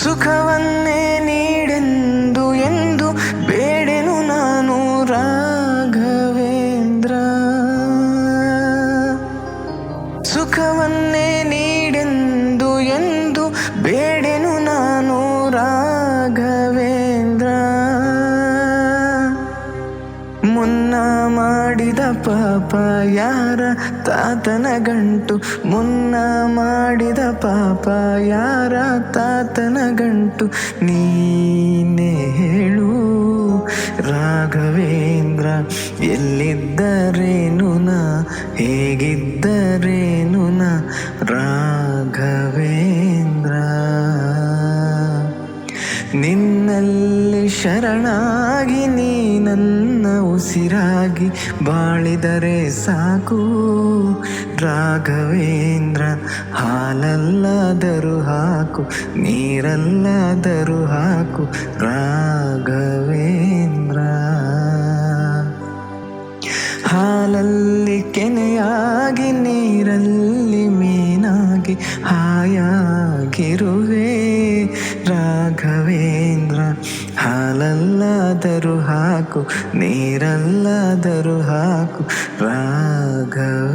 ಸುಖವನ್ನೇ ನೀಡೆಂದು ಎಂದು ಬೇಡೆನು ನಾನು ರಾಘವೇಂದ್ರ. ಸುಖವನ್ನೇ ನೀಡೆಂದು ಎಂದು ಬೇಡೆನು ನಾನು ರಾಘವೇಂದ್ರ. ಮುನ್ನ ಮಾಡಿದ ಪಾಪ ಯಾರ ತಾತನ ಗಂಟು, ಮುನ್ನ ಮಾಡಿದ ಪಾಪ ಯಾರ ತಾತನ ಗಂಟು, ನೀನೇ ಹೇಳು ರಾಘವೇಂದ್ರ. ಎಲ್ಲಿದ್ದರೇನು ನಾ, ಹೇಗಿದ್ದರೇನು ನಾ ರಾಘವೇಂದ್ರ. ನಿನ್ನಲ್ಲಿ ಶರಣಾಗಿ ನೀ ನನ್ನ ಉಸಿರಾಗಿ ಬಾಳಿದರೆ ಸಾಕು ರಾಘವೇಂದ್ರ. ಹಾಲಲ್ಲಾದರೂ ಹಾಕು, ನೀರಲ್ಲಾದರೂ ಹಾಕು ರಾಘವೇಂದ್ರ. ಹಾಲಲ್ಲಿ ಕೆನೆಯಾಗಿ ನೀರಲ್ಲಿ ಮೀನಾಗಿ ಹಾಯಾಗಿರುವೆ ರಾಘವೇಂದ್ರ. ಹಾಲಲ್ಲಾದರೂ ಹಾಕು, ನೀರಲ್ಲಾದರೂ ಹಾಕು ರಾಘವೇಂದ್ರ.